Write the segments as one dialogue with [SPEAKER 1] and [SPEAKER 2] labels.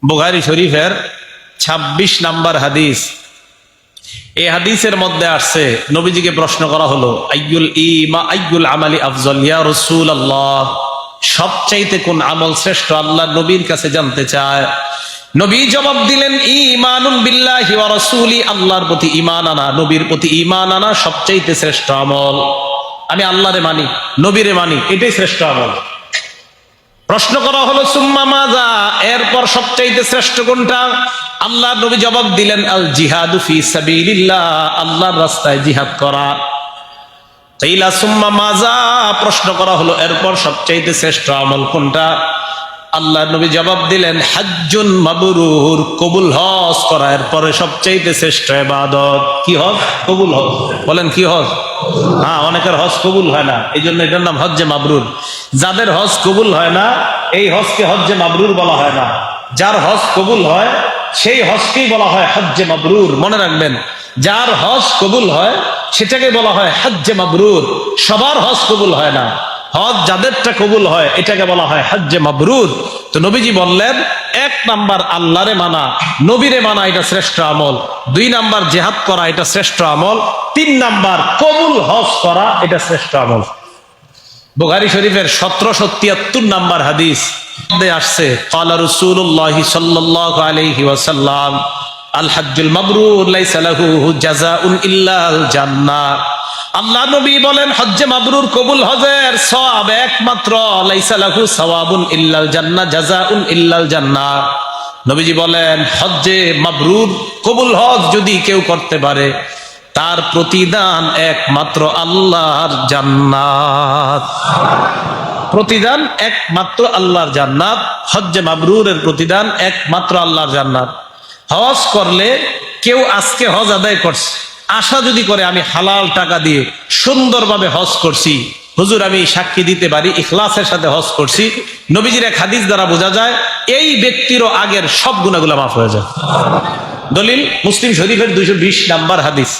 [SPEAKER 1] বুখারী শরীফের ২৬ নম্বর হাদিস। এই হাদিসের মধ্যে আসছে, নবীজিকে প্রশ্ন করা হলো, আইয়ুল আমালি আফজল ইয়া রাসূলুল্লাহ, সবচাইতে কোন আমল শ্রেষ্ঠ আল্লাহ নবীর কাছে জানতে চায়। নবী জবাব দিলেন, ঈমানুন বিল্লাহি ওয়া রাসূলি, আল্লাহর প্রতি ঈমান আনা, নবীর প্রতি ঈমান আনা সবচাইতে শ্রেষ্ঠ আমল। আমি আল্লাহরে মানি, নবীরে মানি, এটাই শ্রেষ্ঠ আমল। প্রশ্ন করা হলো সুম্মা মাযা, এরপর সবচাইতে শ্রেষ্ঠ কোনটা? আল্লাহর নবী জবাব দিলেন, আল জিহাদু ফি সাবিলিল্লাহ, আল্লাহর রাস্তায় জিহাদ করা। তাইলা সুম্মা মাযা, প্রশ্ন করা হলো এরপর সবচাইতে শ্রেষ্ঠ আমল কোনটা? আল্লাহর নবী জবাব দিলেন, হাজ্জুন মাবরুর, কবুল হজ করা। এরপরে সবচাইতে শ্রেষ্ঠ ইবাদত কি? হজ কবুল হজ। বলেন কি হজ? হ্যাঁ, অনেকের হজ কবুল হয় না, এই জন্য এটার নাম হজ্জে মাবরুর। যাদের হজ কবুল হয় না, এই হজকে হজ্জে মাবরুর বলা হয় না। যার হজ কবুল হয় সেই হজকেই বলা হয় হজ্জে মাবরুর। মনে রাখবেন, যার হজ কবুল হয় সেটাকে বলা হয় হজ্জে মাবরুর। সবার হজ কবুল হয় না, হজ যাদেরটা কবুল হয় এটাকে বলা হয় হজ্জে মাবরুর। তো নবীজি বললেন, ১ নাম্বার আল্লাহরে মানা, নবীরে মানা, এটা শ্রেষ্ঠ আমল। ২ নাম্বার জিহাদ করা, এটা শ্রেষ্ঠ আমল। ৩ নাম্বার কবুল হজ করা, এটা শ্রেষ্ঠ আমল। বুখারী শরীফের ১৭৭৩ নাম্বার হাদিস আসছে, ক্বালা রাসূলুল্লাহ সাল্লাল্লাহু আলাইহি ওয়াসাল্লাম, আল হজ্জুল মাবরুর লাইসা লাহু জাযাউন ইল্লাল জান্নাহ। আল্লাহ নবী বলেন, হজ্জে মাবরুর, কবুল হজের সওয়াব একমাত্র, লাইসা লাহু সাওয়াবুন ইল্লাল জান্নাহ জাযাউন ইল্লাল জান্নাহ। নবীজি বলেন, হজ্জে মাবরুর, কবুল হজ যদি কেউ করতে পারে, তার প্রতিদান একমাত্র আল্লাহর জান্নাত। প্রতিদান একমাত্র আল্লাহর জান্নাত। হজ্জে মাবরুরের প্রতিদান একমাত্র আল্লাহর জান্নাত। হজ করলে কেউ আজকে হজ আদায় করছে, আশা যদি করে আমি হালাল টাকা দিয়ে সুন্দরভাবে হজ করছি, হুজুর আমি সাক্ষী দিতে পারি ইখলাসের সাথে হজ করছি, নবীজির এক হাদিস দ্বারা বোঝা যায় এই ব্যক্তিরও আগের সব গুনাহগুলো মাফ হয়ে যায়। দলিল মুসলিম শরীফের ২২০ নাম্বার হাদিস।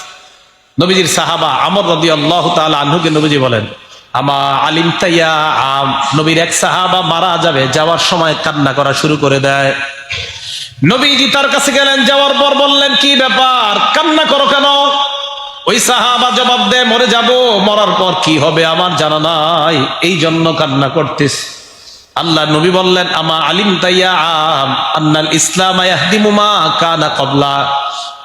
[SPEAKER 1] নবীজির সাহাবা আমর রাদিয়াল্লাহু তাআলা আনহুকে নবীজি বলেন, আমা আলিমতা ইয়া আম, নবীর এক সাহাবা মারা যাবে, যাওয়ার সময় কান্না করা শুরু করে দেয়। নবীজি তার কাছে গেলেন, যাওয়ার পর বললেন, কি ব্যাপার, কান্না করো কেন? ওই সাহাবা জবাব দেয়, মরে যাব, মরার পর কি হবে আমার জানা নাই, এই জন্য কান্না করতেছ। আল্লাহ নবী বললেন, আমা আলিমতা ইয়া আম আন্নাল ইসলাম ইয়াহদিমু মা কানা ক্বাবলা,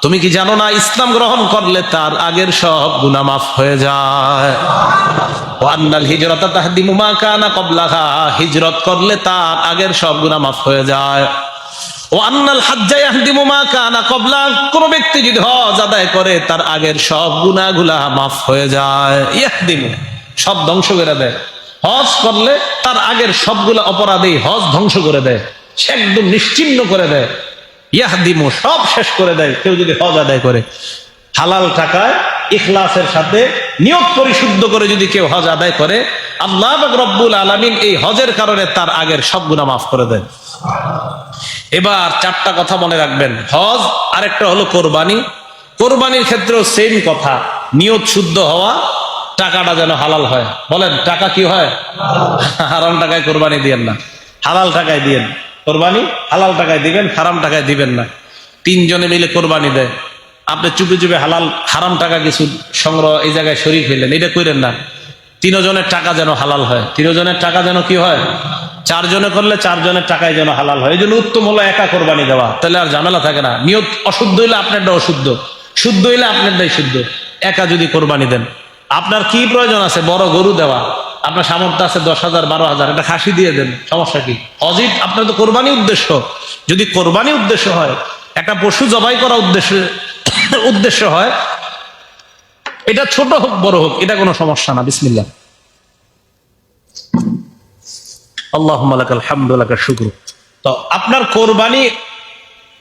[SPEAKER 1] তুমি কি জানো না ইসলাম গ্রহণ করলে তার আগের সব গুনাহ মাফ হয়ে যায়। ওয়া আন্নাল হিজরাতা তাহদিমু মা কানা ক্বাবলাহা, হিজরত করলে তার আগের সব গুনাহ মাফ হয়ে যায়। ও আন্নাল হাজ্জা ইয়াহদিমু মা কানা ক্বাবলা, কোন ব্যক্তি যদি হজ আদায় করে তার আগের সব গুনাহগুলা মাফ হয়ে যায়। ইয়াহদিমু, সব ধ্বংস করে দেয়। হজ করলে তার আগের সবগুলা অপরাধী হজ ধ্বংস করে দেয়, সে একদম নিশ্চিহ্ন করে দেয়। ইয়াহদিমু, সব শেষ করে দেয় কেউ যদি হজ আদায় করে। হালাল টাকায় ইখলাসের সাথে নিয়ত পরিশুদ্ধ করে যদি কেউ হজ আদায় করে, আল্লাহ পাক রব্বুল আলামিন এই হজের কারণে তার আগের সব গুনাহ মাফ করে দেন। এবার 4টা কথা মনে রাখবেন, হজ, আরেকটা হলো কোরবানি। কোরবানির ক্ষেত্রেও সেম কথা, নিয়ত শুদ্ধ হওয়া, টাকাটা যেন হালাল হয়। বলেন, টাকা কি হয়? হারাম টাকায় কোরবানি দিয়েন না, হালাল টাকায় দিয়েন। কোরবানি হালাল টাকায় দিবেন, হারাম টাকায় দিবেন না। 3 জনে মিলে কোরবানি দেয়, আপনি চুপে চুপে হারাম টাকা কিছু সংগ্রহ এই জায়গায় শরীক হইলেন, এটা করেন না। 3 জনের টাকা যেন হালাল হয়, 3 জনের টাকা যেন কি হয়, 4 জনে করলে 4 জনের টাকায় যেন হালাল হয়। এই জন্য উত্তম হলো একা কোরবানি দেওয়া, তাহলে আর ঝামেলা থাকে না। নিয়ত অশুদ্ধ হইলে আপনারটা অশুদ্ধ, শুদ্ধ হইলে আপনারটাই শুদ্ধ। একা যদি কোরবানি দেন, আপনার কি প্রয়োজন আছে বড় গরু দেওয়া, আপনার সামর্থ্য আছে 10,000 12,000, একটা খাসি দিয়ে দেন, সমস্যা কি? অজিত আপনার তো কোরবানি উদ্দেশ্য, যদি কোরবানি উদ্দেশ্য হয়, একটা পশু জবাই করা উদ্দেশ্য হয়, এটা ছোট হোক বড় হোক, এটা কোনো সমস্যা না। বিসমিল্লাহ, আল্লাহুম্মা লাকাল হামদু ওয়া লাকাশ শুকরু। তো আপনার কোরবানি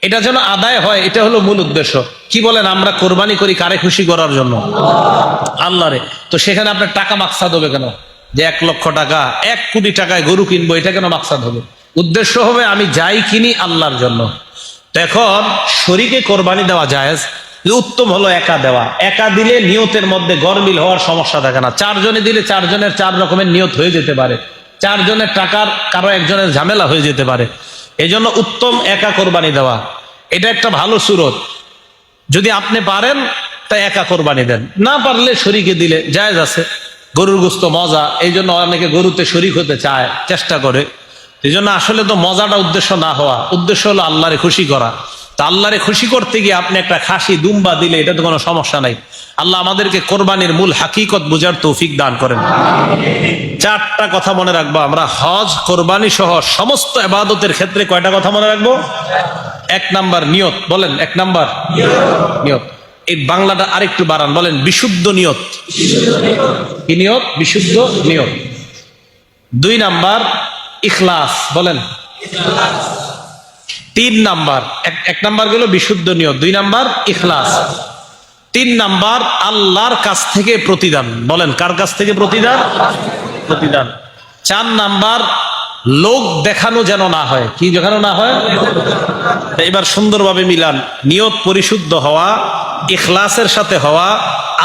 [SPEAKER 1] এটা যেন আদায় হয়, এটা হলো মূল উদ্দেশ্য। কি বলেন, আমরা কোরবানি করি কারে খুশি করার জন্য? আল্লাহরে। তো সেখানে আপনার টাকা মাকসাদ হবে কেন? যে 1 লক্ষ টাকা 1 কোটি টাকায় গরু কিনবো, এটা কেন মাকসাদ হবে? উদ্দেশ্য হবে আমি যাই কিনি আল্লাহর জন্য। তো এখন শরীকে কোরবানি দেওয়া জায়েজ, উত্তম হলো একা দেওয়া। একা দিলে নিয়তের মধ্যে গরমিল হওয়ার সমস্যা থাকে না। 4 জনে দিলে 4 জনের 4 রকমের নিয়ত হয়ে যেতে পারে, 4 জনের টাকার কারো একজনের ঝামেলা হয়ে যেতে পারে। এই জন্য উত্তম একা কোরবানি দেওয়া, এটা একটা ভালো সুরত। যদি আপনি পারেন তা একা কোরবানি দেন, না পারলে শরীকে দিলে জায়েজ আছে। গরুর গোশত মজা, এই জন্য অনেকে গরুতে শরীক হতে চায়, চেষ্টা করে। এই জন্য আসলে তো মজাটা উদ্দেশ্য না হওয়া, উদ্দেশ্য হলো আল্লাহরে খুশি করা। তা আল্লাহরে খুশি করতে গিয়ে আপনি একটা খাসি দুম্বা দিলে এটা তো কোনো সমস্যা নাই। আল্লাহ আমাদেরকে কোরবানির মূল হাকিকত বোঝার তৌফিক দান করেন। চারটা কথা মনে রাখবো আমরা, হজ কোরবানি সহ সমস্ত ইবাদতের ক্ষেত্রে। কয়টা কথা মনে রাখবো? এক নাম্বার নিয়ত, বলেন এক নাম্বার নিয়ত। এই বাংলাটা আরেকটু বাড়ান, বলেন বিশুদ্ধ নিয়ত। কি নিয়ত? বিশুদ্ধ নিয়ত। দুই নাম্বার ইখলাস, বলেন। তিন নাম্বার, এক নাম্বার গেল বিশুদ্ধ নিয়ত, দুই নাম্বার ইখলাস, তিন নাম্বার আল্লাহর কাছ থেকে প্রতিদান, বলেন কার কাছ থেকে প্রতিদান? প্রতিদান। চার নাম্বার লোক দেখানো যেন না হয়। কি দেখানো না হয়? এবার সুন্দরভাবে মিলান, নিয়ত পরিশুদ্ধ হওয়া, ইখলাসের সাথে হওয়া,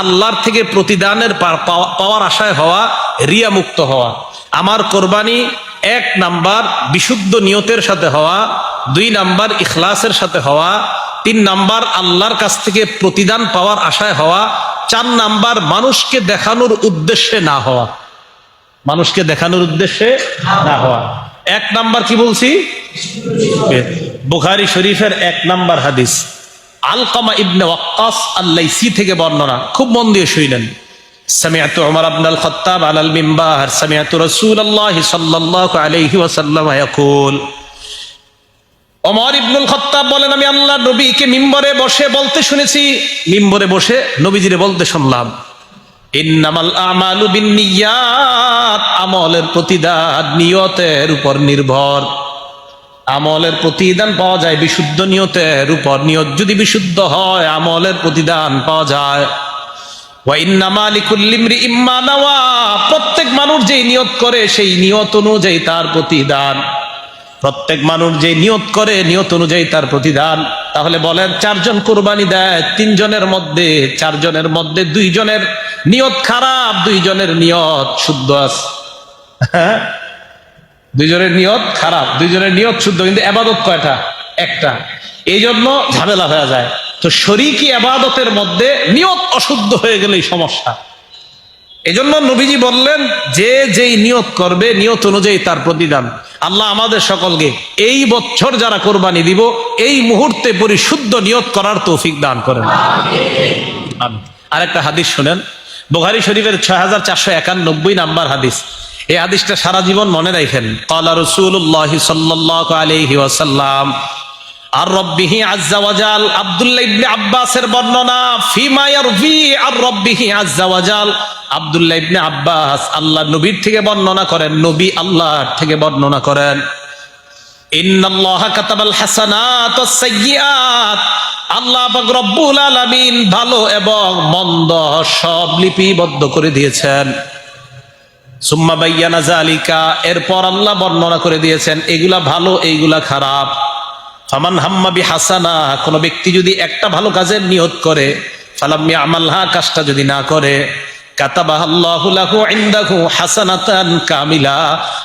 [SPEAKER 1] আল্লাহর থেকে প্রতিদানের পাওয়ার আশায় হওয়া, রিয়া মুক্ত হওয়া। আমার কোরবানি এক নাম্বার বিশুদ্ধ নিয়তের সাথে হওয়া, দুই নাম্বার ইখলাসের সাথে হওয়া, তিন নাম্বার আল্লাহর কাছ থেকে প্রতিদান পাওয়ার আশায় হওয়া, চার নাম্বার মানুষকে দেখানোর উদ্দেশ্যে না হওয়া। মানুষকে দেখানোর উদ্দেশ্যে না হওয়া। এক নাম্বার কি বলছি? বুখারী শরীফের এক নাম্বার হাদিস, আলকামা ইবনে ওয়াক্কাস আল-লাইসি থেকে বর্ণনা, খুব মন দিয়ে শুনলেন। সামিআতু উমর ইবনে আল-খাত্তাব আলাল মিম্বার সামিআতু রাসূলুল্লাহ সাল্লাল্লাহু আলাইহি ওয়াসাল্লাম ইয়াকুল, ওমর ইবনে আল-খাত্তাব বলেন, আমি আল্লাহর নবীকে মিম্বরে বসে বলতে শুনেছি, মিম্বরে বসে নবীজিরে বলতে শুনলাম, ইন্নামাল আমালু বিন্নিয়াত, আমলের প্রতিদান নিয়তের উপর নির্ভর। আমলের প্রতিদান পাওয়া যায় বিশুদ্ধ নিয়তের উপর। নিয়ত যদি বিশুদ্ধ হয় আমলের প্রতিদান পাওয়া যায়। ওয়া ইন্নামা লিকুল্লি ইমরিইম মা নাওয়া, প্রত্যেক মানুষ যেই নিয়ত করে সেই নিয়ত অনুযায়ী তার প্রতিদান। প্রত্যেক মানুষ যে নিয়ত করে নিয়ত অনুযায়ী তার প্রতিদান। তাহলে বলেন, চারজন কোরবানি দেয়, তিনজনের মধ্যে, চারজনের মধ্যে দুইজনের নিয়ত খারাপ, দুইজনের নিয়ত শুদ্ধ আছে। হ্যাঁ, দুইজনের নিয়ত খারাপ, দুইজনের নিয়ত শুদ্ধ, কিন্তু ইবাদত কয়টা? একটা। এই জন্য ঝামেলা হয়ে যায়। তো শরীকি ইবাদতের মধ্যে নিয়ত অশুদ্ধ হয়ে গেলেই সমস্যা। এজন্য নবীজি বললেন, যে যেই নিয়ত করবে নিয়ত অনুযায়ী তার প্রতিদান। আল্লাহ আমাদের সকলকে এই বছর যারা কোরবানি দিব এই মুহূর্তে পরিশুদ্ধ নিয়ত করার তৌফিক দান করেন। আরেকটা হাদিস শুনেন, বুখারী শরীফের 6491 নাম্বার হাদিস। এই হাদিসটা সারা জীবন মনে রাখেন। ক্বালা রাসূলুল্লাহ সাল্লাল্লাহু আলাইহি ওয়াসাল্লাম আর রাব্বিহি আযজা ওয়া জাল, আব্দুল্লাহ ইবনে আব্বাসের বর্ণনা, ফিমা ইয়ারফি আর রাব্বিহি আযজা ওয়া জাল। আব্দুল্লাহ ইবনে আব্বাস আল্লাহ নবীর থেকে বর্ণনা করেন, নবী আল্লাহর থেকে বর্ণনা করেন, ইন্নাল্লাহা কাতাবাল হাসানাত ওয়াস সাইয়্যাত, আল্লাহ পাক রব্বুল আলামিন ভালো এবং মন্দ সব লিপিবদ্ধ করে দিয়েছেন। সুম্মা বায়্যানা যালিকা, এরপর আল্লাহ বর্ণনা করে দিয়েছেন এগুলা ভালো এইগুলা খারাপ। ফামান হাম্মা বিহাসানা, কোন ব্যক্তি যদি একটা ভালো কাজের নিয়ত করে, ফালাম ইয়ামালহা, কাজটা যদি না করে, কাতাবাহাল্লাহু লাহু ইনদাহু হাসানাতান কামিলা,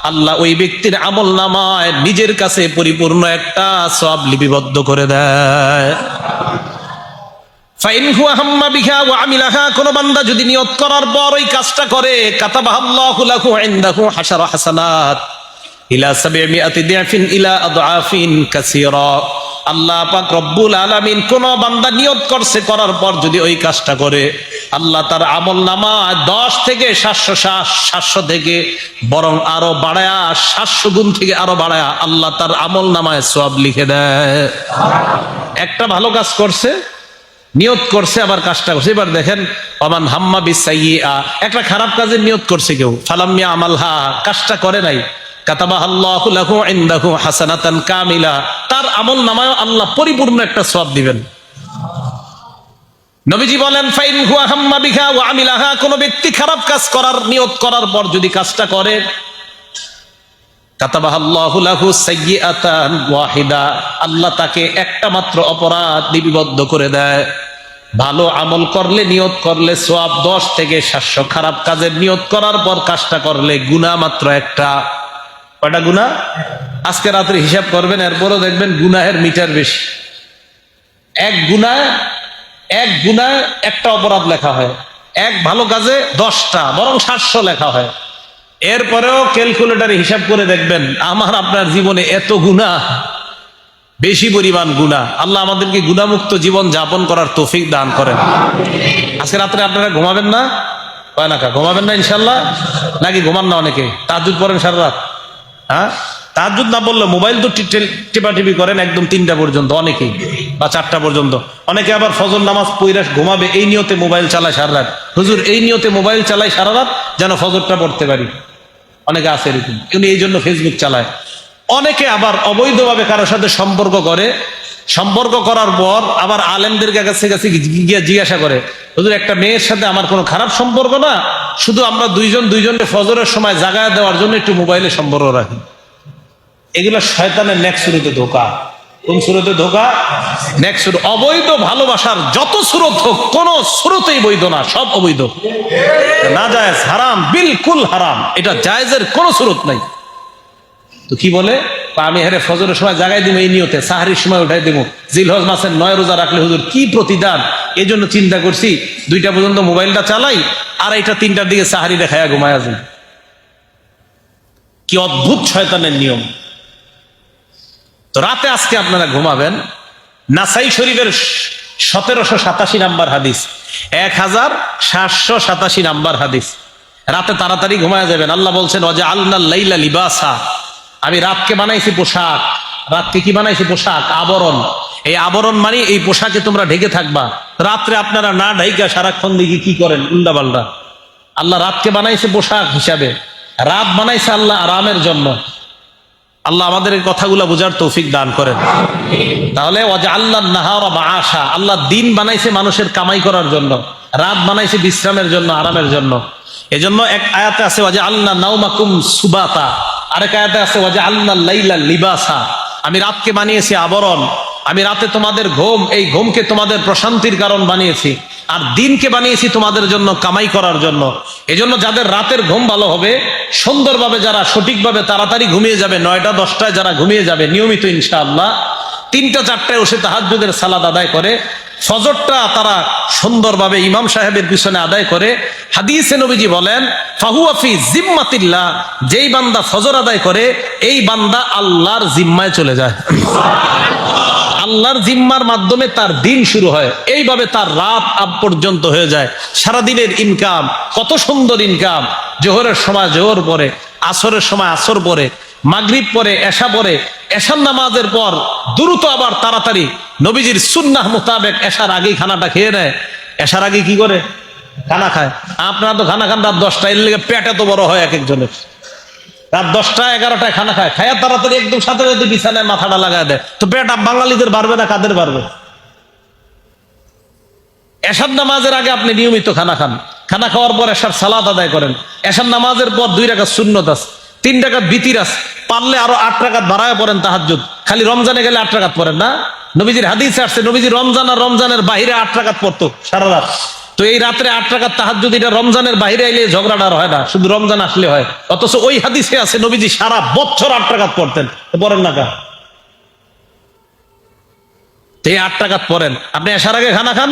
[SPEAKER 1] আল্লাহ ওই ব্যক্তির আমলনামায় নিজের কাছে পরিপূর্ণ একটা সওয়াব লিপিবদ্ধ করে দেয়। ফাইন হুয়া হাম্মা বিহা ওয়া আমিলাহা, কোন বান্দা যদি নিয়ত করার পর ওই কাজটা করে, কাতাবাহাল্লাহু লাহু ইনদাহু হাশারা হাসানাত ইলা 700 দিআফিন ইলা আদআফিন কাসীরা, আল্লাহ পাক রব্বুল আলামিন কোন বান্দা নিয়ত করছে, করার পর যদি ওই কাজটা করে, আল্লাহ তার আমলনামায় 10 থেকে 700 থেকে বরং আরো বাড়ায়া 700 গুণ থেকে আরো বাড়ায়া আল্লাহ তার আমলনামায় সওয়াব লিখে দেয়। একটা ভালো কাজ করছে, নিয়ত করছে, আবার কাজটা করছে। এবার দেখেন, ওমান হাম্মা বিসাইয়্যা, একটা খারাপ কাজের নিয়ত করছে কেউ, ফালাম ইয়ামালহা, কাজটা করে নাই, কাতাবাহাল্লাহু লাহু ইনদাহু হাসানাতান কামিলা, তার আমলনামায় আল্লাহ পরিপূর্ণ একটা সওয়াব দিবেন। নবীজি বলেন, ফাইন হুয়া হাম্মা বিহা ওয়া আমিলাহা, কোন ব্যক্তি খারাপ কাজ করার নিয়ত করার পর যদি কাজটা করে, কাতাবাহাল্লাহু লাহু সাইয়্যাতান ওয়াহিদা, আল্লাহ তাকে একটা মাত্র অপরাধ লিপিবদ্ধ করে দেয়। ভালো আমল করলে, নিয়ত করলে সওয়াব 10 থেকে 700, খারাপ কাজের নিয়ত করার পর কাজটা করলে গুনাহ মাত্র একটা। কয়টা গুনাহ? আজকে রাত্রে হিসাব করবেন, এরপরও দেখবেন গুনাহের মিটার বেশি। এক গুনায় একটা অপরাধ লেখা হয়, এক ভালো কাজে 10টা, বরং 700 লেখা হয়। এরপরেও ক্যালকুলেটারে হিসাব করে দেখবেন আমার আপনার জীবনে এত গুনাহ, বেশি পরিমাণ গুনাহ। আল্লাহ আমাদেরকে গুনাহমুক্ত জীবন যাপন করার তৌফিক দান করেন। আজকে রাত্রে আপনারা ঘুমাবেন না? কয় না, ঘুমাবেন না ইনশাল্লাহ? নাকি ঘুমান না অনেকে? তাহাজ্জুদ পড়েন সারা রাত? হ্যাঁ, তাহাজ্জুদ না বললে মোবাইল তো টিপাটিপি করেন একদম 3টা পর্যন্ত, অনেকেই, বা 4টা পর্যন্ত। অনেকে আবার ফজর নামাজ পড়ে ঘুমাবে, এই নিয়তে মোবাইল চালায় সারা রাত। হুজুর এই নিয়তে মোবাইল চালায় সারা রাত যেন ফজরটা পড়তে পারি। অনেকে আছে এরকম, কিন্তু এই জন্য ফেসবুক চালায়। অনেকে আবার অবৈধভাবে কারোর সাথে সম্পর্ক করে, সম্পর্ক করার পর আবার আলেমদের কাছে কাছে গিয়ে জিজ্ঞাসা করে, হুজুর একটা মেয়ের সাথে আমার কোনো খারাপ সম্পর্ক না, শুধু আমরা দুইজনকে ফজরের সময় জাগায় দেওয়ার জন্য একটু মোবাইলে সম্পর্ক রাখি। এগুলো শয়তানের নেক্সট শুরুতে ধোকা। কোন শুরুতে ধোকা? নেক্সট শুরু। অবৈধ ভালোবাসার যত সুরত হোক, কোন সুরতেই বৈধ না, সব অবৈধ, না জায়েজ, হারাম, বিলকুল হারাম। এটা জায়েজের কোনো সুরত নাই। তো কি বলে, আমি হেরে ফজরের সময় জাগাই দিব এই নিয়তে, সাহারির সময় উঠাই দিব, জিলহজ মাসের 9 রোজা রাখলে হুজুর কি প্রতিদান, এই জন্য চিন্তা করছি 2টা পর্যন্ত মোবাইলটা চালাই, আর এটা 3টার দিকে সাহারি দেখায় ঘুমায় যাই। কি অদ্ভুত শয়তানের নিয়ম। তো রাতে আজকে আপনারা ঘুমাবেন, নাসাই শরীফের 1787 নাম্বার হাদিস, 1787 নাম্বার হাদিস। রাতে তাড়াতাড়ি ঘুমায় যাবেন। আল্লাহ বলছেন, ওয়াজআলনাল লাইলা লিবাসা, আমি রাতকে বানাইছি পোশাক। রাতকে কি বানাইছি? পোশাক, আবরণ। এই আবরণ মানে এই পোশাকে তোমরা ঢেকে থাকবা। রাত্রে আপনারা না ঢাইকা সারাক্ষণ দিকে কি করেন? উল্টা পাল্টা। আল্লাহ রাতকে বানাইছে পোশাক হিসাবে, রাত বানাইছে আল্লাহ আরামের জন্য। আল্লাহ আমাদের এই কথাগুলো বোঝার তৌফিক দান করেন। তাহলে ওয়াজআলনান নাহারা মাআশা, আল্লাহ দিন বানাইছে মানুষের কামাই করার জন্য, রাত বানাইছে বিশ্রামের জন্য, আরামের জন্য। এজন্য এক আয়াতে আছে ওয়াজআলনা নাওমাকুম সুবাতা, আরেক আয়াতে আছে ওয়াজআলনাল লাইলা লিবাসা, আমি রাতকে বানিয়েছি আবরণ, আমি রাতে তোমাদের ঘুম, এই ঘুমকে তোমাদের প্রশান্তির কারণ বানিয়েছি, আর দিনকে বানিয়েছি তোমাদের জন্য কামাই করার জন্য। এজন্য যাদের রাতের ঘুম ভালো হবে, সুন্দরভাবে যারা সঠিকভাবে তাড়াতাড়ি ঘুমিয়ে যাবে, 9টা 10টায় যারা ঘুমিয়ে যাবে নিয়মিত ইনশাআল্লাহ, 3টা 4টায় বসে তাহাজ্জুদের সালাত আদায় করে, ফজরটা তারা সুন্দরভাবে ইমাম সাহেবের পিছনে আদায় করে, হাদিসে নবীজি বলেন ফাহুয়া ফি জিম্মাতিল্লাহ, যেই বান্দা ফজর আদায় করে এই বান্দা আল্লাহর জিম্মায় চলে যায়। আল্লাহর জিম্মার মাধ্যমে তার দিন শুরু হয়, এইভাবে তার রাত পর্যন্ত হয়ে যায়। সারাদিনের ইনকাম, কত সুন্দর ইনকাম। জোহরের সময় জোহর পরে, আসরের সময় আসর পরে, মাগরিব পরে, এশা পরে, এশার নামাজের পর দ্রুত আবার তাড়াতাড়ি নবীজির সুন্নাহ মোতাবেক এশার আগেই খানাটা খেয়ে নেয়। এশার আগে কি করে? খানা খায়। আপনারা তো খানা খান রাত 10টায়, এর লেগে পেট এত বড় হয় এক একজনের। রাত 10টা 11টায় খানা খায়, খায়া তাড়াতাড়ি একদম সাথে সাথে বিছানায় মাথাটা লাগায় দেয়। তো পেট বাঙালিদের বাড়বে না কাদের বাড়বে? এশার নামাজের আগে আপনি নিয়মিত খানা খান, খানা খাওয়ার পর এশার সালাত আদায় করেন, এশার নামাজের পর 2 রাকাত সুন্নত আছে, 3 রাকাত বিতির আছে, পারলে আরো 8 রাকাত বাড়ায় পড়েন তাহাজ্জুদ। খালি রমজানে গেলে 8 রাকাত পড়েন না? নবীজির হাদিসে আসছে নবীজি রমজান আর রমজানের বাইরে 8 রাকাত পড়তো সারা রাত। তো এই রাত্রে 8 রাকাত তাহাজ্জুদ, এটা রমজানের বাইরে আইলে ঝগড়াটা হয় না, শুধু রমজান আসলে হয়। অথচ ওই হাদিসে আছে নবীজি সারা বছর 8 রাকাত পড়তেন। পড়েন না কা? তো এই 8 রাকাত পড়েন। আপনি এশার আগে খানা খান,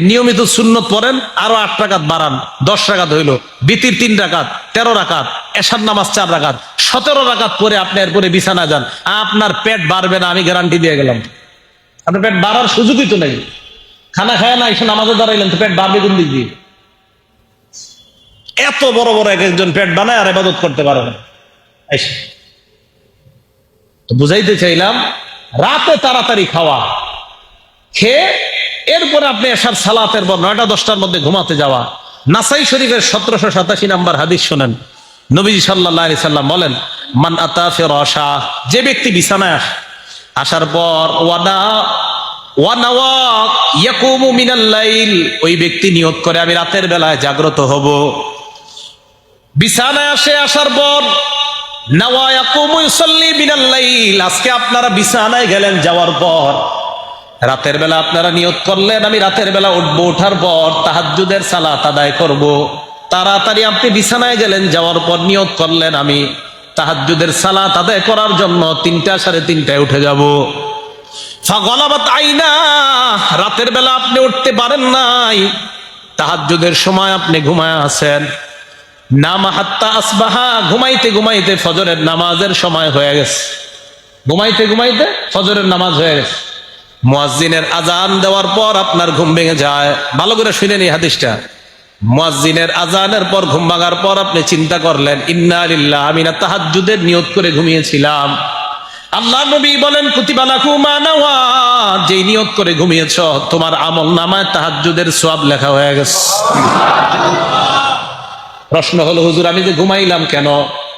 [SPEAKER 1] নিয়মিত সুন্নত পড়েন, আরো 8 রাকাত বাড়ান, 10 রাকাত হইল। বিতির 3 রাকাত, 13 রাকাত, এশার নামাজ 4 রাকাত, 17 রাকাত পরে আপনি এরপরে বিছানা যান। আপনার পেট বাড়বে না, আমি গ্যারান্টি দিয়ে গেলাম। আপনার পেট বাড়ার সুযোগই তো নেই। খানা খায় না এসে নামাজে দাঁড়াইলেন, তো পেট বাড়বে কোন দিক দিয়ে? এত বড় বড় এক একজন পেট বানায় আর ইবাদত করতে পারে না। তো বুঝাইতে চাইলাম, রাতে তাড়াতাড়ি খাওয়া, খেয়ে এরপরে আপনি এশার সালাতের পর 9টা 10টার মধ্যে ঘুমাতে যাওয়া। নাসাই শরীফের 1787 নাম্বার হাদিস শোনেন, নবীজি সাল্লাল্লাহু আলাইহি সাল্লাম বলেন, মান আতা ফিরাশা, যে ব্যক্তি বিছানায় আসার পর ওয়ানাওয়া ইয়াকুমু মিনাল লাইল, ওই ব্যক্তি নিয়ত করে আমি রাতের বেলায় জাগ্রত হব। বিছানায় আসার পর নাওয়া ইয়াকুমু ইউসাল্লি মিনাল লাইল, আজকে আপনারা বিছানায় গেলেন, যাওয়ার পর রাতের বেলা আপনারা নিয়ত করলেন আমি রাতের বেলা উঠবো, ওঠার পর তাহাজ্জুদের সালাত আদায় করব। তাড়াতাড়ি আপনি বিছানায় গেলেন, যাওয়ার পর নিয়ত করলেন আমি তাহাজ্জুদের সালাত আদায় করার জন্য 3টা 3:30টায় উঠে যাব। ফাগলাবাত আইনা, রাতের বেলা আপনি উঠতে পারেন নাই, তাহাজ্জুদের সময় আপনি ঘুমায় আছেন। নামা হাত্তা আসবাহা, ঘুমাইতে ঘুমাইতে ফজরের নামাজের সময় হয়ে গেছে, ঘুমাইতে ঘুমাইতে ফজরের নামাজ হয়ে গেছে। মুয়াজ্জিনের আজান দেওয়ার পর আপনার ঘুম ভেঙে যায়। ভালো করে শুনেন এই হাদিসটা। মুয়াজ্জিনের আজানের পর ঘুম ভাঙার পর আপনি চিন্তা করলেন, ইন্না লিল্লাহ, আমি না তাহাজ্জুদের নিয়ত করে ঘুমিয়েছিলাম। আল্লাহ নবী বলেন, কুতিবা লাকুম মা নাওয়াত, যেই নিয়ত করে ঘুমিয়েছ তোমার আমল নামায় তাহাজ্জুদের সওয়াব লেখা হয়ে গেছে। প্রশ্ন হলো, হুজুর আমি যে ঘুমাইলাম কেন?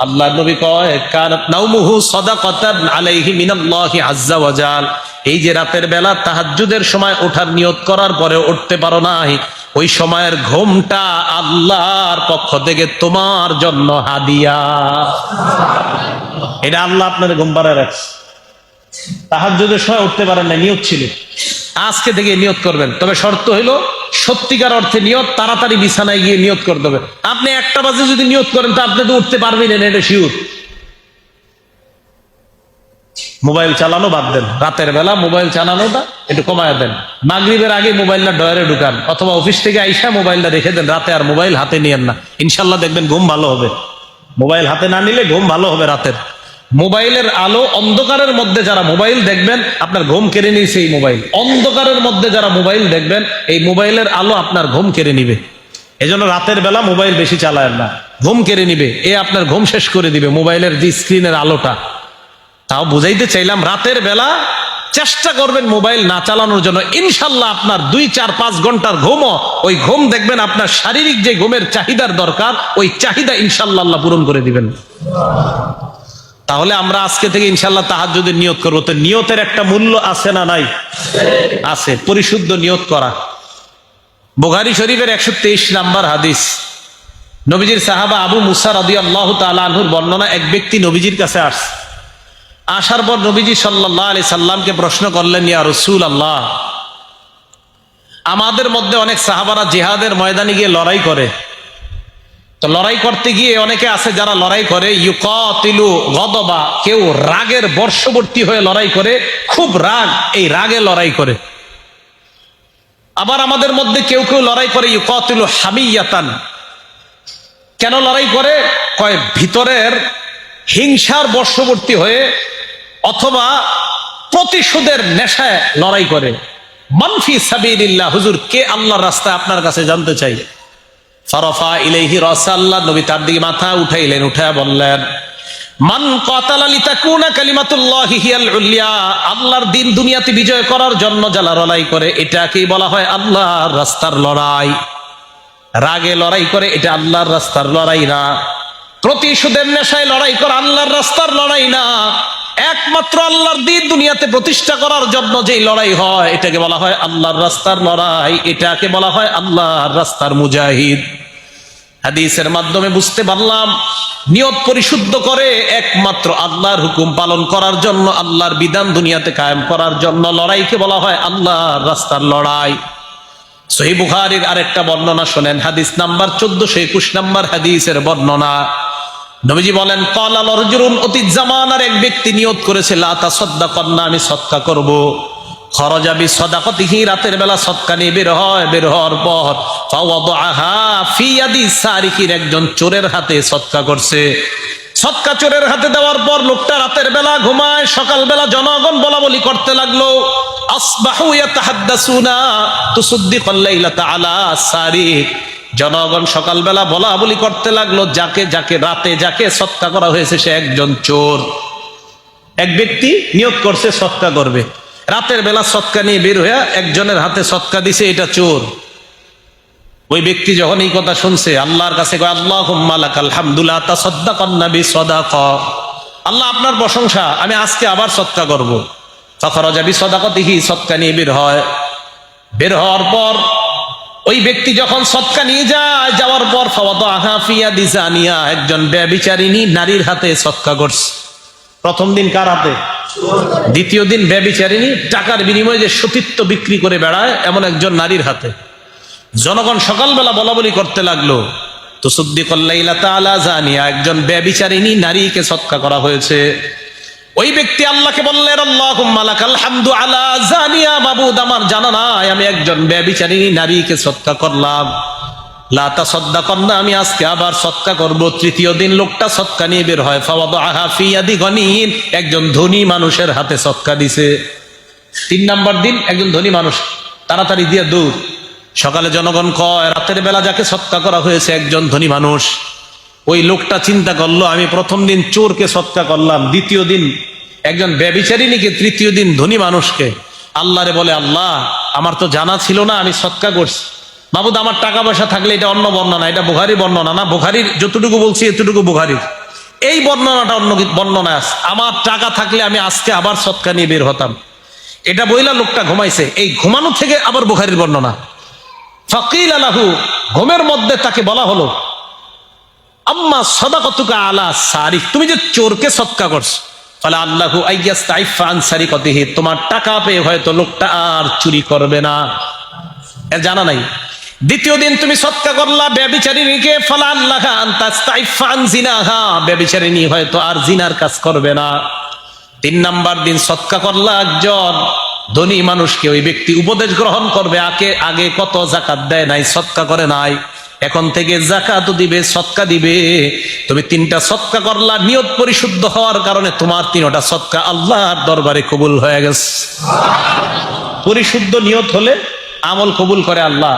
[SPEAKER 1] আল্লাহ নবী কয়, কানাত নাওমুহু সাদাকাতান আলাইহি মিনাল্লাহি আযজা ওয়া জাল, এই যে রাতের বেলা তাহাজ্জুদের সময় ওঠার নিয়ত করার পরে উঠতে পারো নাই, ওই সময়ের ঘুমটা আল্লাহর পক্ষ থেকে তোমার জন্য হাদিয়া। এটা আল্লাহ আপনার ঘুম পাড়ায় রাখছে। তাহাজ্জুদের সময় উঠতে পারেন না, নিয়ত ছিল, আজকে থেকে নিয়ত করবেন। তবে শর্ত হইল সত্যিকার অর্থে নিয়ত, তাড়াতাড়ি বিছানায় গিয়ে নিয়ত করতে হবে। আপনি 1টা বাজে যদি নিয়ত করেন তা আপনি তো উঠতে পারবেন না, এটা শিওর। মোবাইল চালানো বাদ দেন, রাতের বেলা মোবাইল চালানোটা একটু কমায় দেন। মাগরিবের আগে মোবাইলটা ডয়ারে ঢুকান, অথবা অফিস থেকে আইসা মোবাইলটা রেখে দেন, রাতে আর মোবাইল হাতে নিয়েন না। ইনশাল্লাহ দেখবেন ঘুম ভালো হবে। মোবাইল হাতে না নিলে ঘুম ভালো হবে রাতের। মোবাইলের আলো, অন্ধকারের মধ্যে যারা মোবাইল দেখবেন আপনার ঘুম কেড়ে নিয়েছে এই মোবাইল। অন্ধকারের মধ্যে যারা মোবাইল দেখবেন এই মোবাইলের আলো আপনার ঘুম কেড়ে নিবে। এজন্য রাতের বেলা মোবাইল বেশি চালায়েন না, ঘুম কেড়ে নিবে, এ আপনার ঘুম শেষ করে দিবে মোবাইলের যে স্ক্রিনের আলোটা। তাও বুঝাইতে চাইলাম, রাতের বেলা চেষ্টা করবেন মোবাইল না চালানোর জন্য। ইনশাল্লাহ আপনার 2, 4, 5 ঘন্টার ঘুমও, ওই ঘুম দেখবেন আপনার শারীরিক যে ঘুমের চাহিদার দরকার, ওই চাহিদা ইনশাল্লাহ আল্লাহ পূরণ করে দিবেন। তাহলে আমরা আজকে থেকে ইনশাল্লাহ তাহাজ্জুদের নিয়ত করবো। তো নিয়তের একটা মূল্য আছে না নাই? আছে। পরিশুদ্ধ নিয়ত করা। বুখারী শরীফের 123 নম্বর হাদিস, নবীজির সাহাবা আবু মুসা রাদিয়াল্লাহু তাআলা আনহুর বর্ণনা, এক ব্যক্তি নবীজির কাছে আসছে। আসার পর নবীজি সাল্লাল্লাহু আলাইহি সাল্লামকে প্রশ্ন করলেন, ইয়া রাসূলুল্লাহ, আমাদের মধ্যে অনেক সাহাবারা জিহাদের ময়দানে গিয়ে লড়াই করে। তো লড়াই করতে গিয়ে অনেকে আছে যারা লড়াই করে ইউকাতিলু গদবা, কেউ রাগের বর্ষবর্তী হয়ে লড়াই করে, খুব রাগ, এই রাগে লড়াই করে। আবার আমাদের মধ্যে কেউ কেউ লড়াই করে ইউকাতিলু হামিয়াতান। কেন লড়াই করে? কয় ভিতরের হিংসার বর্ষবর্তী হয়ে অথবা প্রতিশোধের নেশায় লড়াই করে। মানফি সাবিলিল্লাহ, হুজুর কে আল্লাহর রাস্তায় আপনার কাছে জানতে চাই। ফারাফা ইলাইহি রাসাল্লাহ, নবী তার দিকে মাথা উঠাইলেন, উঠায়া বললেন, মান কাতালা লিতাকুনা কালিমাতুল্লাহি হিয়াল উলিয়া, আল্লাহর দিন দুনিয়াতে বিজয় করার জন্য যারা লড়াই করে, এটাকেই বলা হয় আল্লাহর রাস্তার লড়াই। রাগে লড়াই করে, এটা আল্লাহর রাস্তার লড়াই না। প্রতিশোধের নেশায় লড়াই করা আল্লাহর রাস্তার লড়াই না। একমাত্র আল্লাহর দিন দুনিয়াতে প্রতিষ্ঠা করার জন্য যেই লড়াই হয়, এটাকে বলা হয় আল্লাহর রাস্তার লড়াই, এটাকে বলা হয় আল্লাহর রাস্তার মুজাহিদ। হাদিসের মাধ্যমে বুঝতে পারলাম, নিয়ত পরিশুদ্ধ করে একমাত্র আল্লাহর হুকুম পালন করার জন্য, আল্লাহর বিধান দুনিয়াতে কায়েম করার জন্য লড়াইকে বলা হয় আল্লাহর রাস্তার লড়াই। সহিহ বুখারীর আরেকটা বর্ণনা শোনেন, হাদিস নাম্বার 1421 নম্বর হাদিসের বর্ণনা। নবীজি বলেন, ক্বালা রাজুলুন, অতীত জামানার এক ব্যক্তি নিয়ত করেছে, লা তাসাদদাকান্না, আমি সদকা করব। খরাজা বিসাদাকাতিহি, রাতের বেলা সদকা নিয়ে বের হয়। বের হওয়ার পর ফাওয়াদাহা ফি ইয়াদি সারিকিন, একজন চোরের হাতে সদকা করছে। সদকা চোরের হাতে দেওয়ার পর লোকটা রাতের বেলা ঘুমায়। সকালবেলা জনগণ বলা বলি করতে লাগলো, আসবাহু ইয়াতাহাদ্দাসুনা তুসাদ্দিকাল লাইলাতা আলা সারিক। জনগণ সকালবেলা বলা বলি করতে লাগলো, যাকে যাকে রাতে যাকে সদকা করা হয়েছে সে একজন চোর। এক ব্যক্তি নিয়ত করছে সদকা করবে, রাতের বেলা সদকা নিয়ে বের হয়ে একজনের হাতে সদকা দিছে, এটা চোর। ওই ব্যক্তি যখন এই কথা শুনছে, আল্লাহর কাছে কয়, আল্লাহুম্মা লাকাল হামদু লা তাসাদদাকান্না বিসাদাকা, আল্লাহ আপনার প্রশংসা, আমি আজকে আবার সদকা করব। ফাখরাজা বিসাদাকাতিহি, সদকা নিয়ে বের হয়। বের হওয়ার পর ওই ব্যক্তি যখন সদকা নিয়ে যায়, যাওয়ার পর ফাওয়াদাহা ফি ইয়াদি জানিয়া, একজন ব্যভিচারিণী নারীর হাতে সদকা করছে। প্রথম দিন কার হাতে? দ্বিতীয় দিন ব্যভিচারিণী, টাকার বিনিময়ে যে সতীত্ব বিক্রি করে বেড়ায় এমন একজন নারীর হাতে। জনগণ সকালবেলা বলা বলি করতে লাগলো, তুসদ্দিকুল লাইলাতা আলা জানিয়া, একজন ব্যভিচারিণী নারীকে সদকা করা হয়েছে। ওই ব্যক্তি আল্লাহকে বললেন, আল্লাহুম্মা লাকাল হামদু আলা জানিয়া, মাবুদ আমার জানা নাই আমি একজন ব্যভিচারিণী নারীকে সদকা করলাম। লা তাসাদ্দাকান্না, আমি আজকে আবার সদকা করব। তৃতীয় দিন লোকটা সদকা নিয়ে বের হয়, ফাওয়াদাহা ফি ইয়াদি গনিন, একজন ধনী মানুষের হাতে সদকা দিছে। 3 নাম্বার দিন একজন ধনী মানুষ তাড়াতাড়ি দিয়ে দৌড়। সকালে জনগণ কয়, রাতের বেলা যাকে সদকা করা হয়েছে একজন ধনী মানুষ। ওই লোকটা চিন্তা করলো, আমি প্রথম দিন চোরকে সদকা করলাম, দ্বিতীয় দিন একজন ব্যভিচারিণীকে, তৃতীয় দিন ধনী মানুষকে। আল্লাহরে বলে, আল্লাহ আমার তো জানা ছিল না, আমি সদকা করছি। মাবুদ আমার টাকা পয়সা থাকলে, এটা অন্য বর্ণনা, এটা বুখারী বর্ণনা না, বুখারীর যতটুকু বলছি এতটুকু বুখারীর, এই বর্ণনাটা অন্য বর্ণনা আছে। আমার টাকা থাকলে আমি আজকে আবার সদকা নিয়ে বের হতাম, এটা বইলা লোকটা ঘুমাইছে। এই ঘুমানো থেকে আবার বুখারীর বর্ণনা। ফাকিল আলাহু, ঘুমের মধ্যে তাকে বলা হলো, আম্মা সাদাকাতুকা আলা সারিক, তুমি যে চোরকে সদকা করছো, ফালা আল্লাহু আইয়াস্তাইফা আন সারিকাতিহি, তোমার টাকা পেয়ে হয়তো লোকটা আর চুরি করবে না, এর জানা নাই। দ্বিতীয় দিন তুমি সদকা করলা ব্যভিচারিণীকে, ফালা আল্লাহা আন তাস্তাইফা আন জিনাহা, ব্যভিচারিণী হয়তো আর জিনার কাজ করবে না। 3 নাম্বার দিন সদকা করলা একজন ধনী মানুষকে, ওই ব্যক্তি উপদেশ গ্রহণ করবে, আগে কত যাকাত দেয় নাই, সদকা করে নাই, এখন থেকে যাকাতও দিবে, সদকা দিবে। তুমি 3টা সদকা করলা, নিয়ত পরিশুদ্ধ হওয়ার কারণে তোমার 3টা সদকা আল্লাহর দরবারে কবুল হয়ে গেছে। পরিশুদ্ধ নিয়ত হলে আমল কবুল করে আল্লাহ।